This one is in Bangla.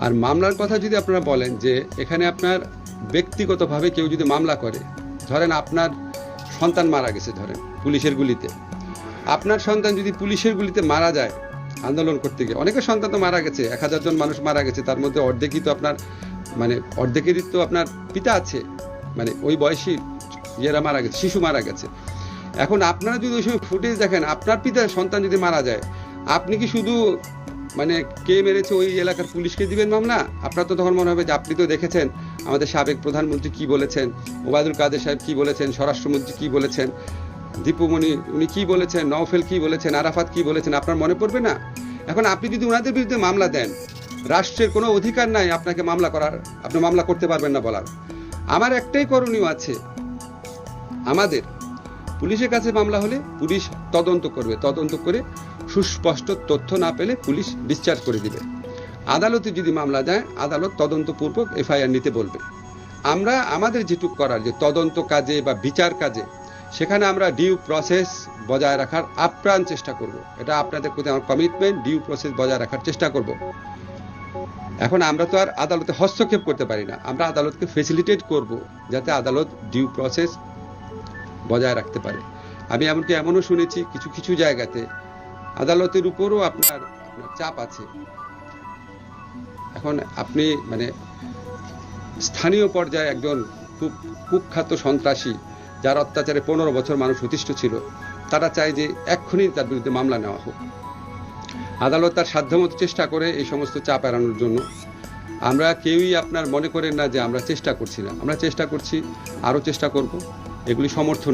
আর মামলার কথা যদি আপনারা বলেন যে এখানে আপনার ব্যক্তিগতভাবে কেউ যদি মামলা করে, ধরেন আপনার সন্তান মারা গেছে, ধরেন পুলিশের গুলিতে, আপনার সন্তান যদি পুলিশের গুলিতে মারা যায় আন্দোলন করতে গিয়ে, অনেকের সন্তান তো মারা গেছে, 1000 জন মানুষ মারা গেছে, তার মধ্যে অর্ধেকই তো আপনার মানে অর্ধেকেরই তো আপনার পিতা আছে, মানে ওই বয়সী ইয়েরা মারা গেছে, শিশু মারা গেছে। এখন আপনারা যদি ওই সময় ফুটেজ দেখেন, আপনার পিতার সন্তান যদি মারা যায়, আপনি কি শুধু মানে কে মেরেছে ওই এলাকার পুলিশকে দিবেন মামলা? আপনার তো তখন মনে হবে যে আপনি তো দেখেছেন আমাদের সাবেক প্রধানমন্ত্রী কি বলেছেন, ওবায়দুল কাদের সাহেব কি বলেছেন, স্বরাষ্ট্রমন্ত্রী কি বলেছেন, দীপুমণি উনি কি বলেছেন, নওফেল কি বলেছেন, আরাফাত কি বলেছেন, আপনার মনে পড়বে না? এখন আপনি যদি ওনাদের বিরুদ্ধে মামলা দেন, রাষ্ট্রের কোনো অধিকার নাই আপনাকে মামলা করার, আপনি মামলা করতে পারবেন না বলার। আমার একটাই করণীয় আছে, আমাদের পুলিশের কাছে মামলা হলে পুলিশ তদন্ত করবে, তদন্ত করে সুস্পষ্ট তথ্য না পেলে পুলিশ ডিসচার্জ করে দিবে। আদালতে যদি মামলা যায়, আদালত তদন্তপূর্বক এফআইআর নিতে বলবে। আমরা আমাদের যেটুকু করার, যে তদন্ত কাজে বা বিচার কাজে, সেখানে আমরা ডিউ প্রসেস বজায় রাখার আপ্রাণ চেষ্টা করব। এটা আপনাদের প্রতি আমার কমিটমেন্ট, ডিউ প্রসেস বজায় রাখার চেষ্টা করব। এখন আমরা তো আর আদালতে হস্তক্ষেপ করতে পারি না, আমরা আদালতকে ফেসিলিটেট করব যাতে আদালত ডিউ প্রসেস বজায় রাখতে পারে। আমি এমনকি এমনও শুনেছি কিছু কিছু জায়গাতে আদালতের উপরও আপনার চাপ আছে। এখন আপনি মানে স্থানীয় পর্যায়ে একজন খুব কুখ্যাত সন্ত্রাসী, যার অত্যাচারে 15 বছর মানুষ অতিষ্ঠ ছিল, তারা চায় যে এক্ষুনি তার বিরুদ্ধে মামলা নেওয়া হোক। আদালত তার সাধ্যমতো চেষ্টা করে এই সমস্ত চাপ এড়ানোর জন্য। আমরা কেউই আপনার মনে করেন না যে আমরা চেষ্টা করছি না, আমরা চেষ্টা করছি, আরও চেষ্টা করব, এগুলি সমর্থনীয়।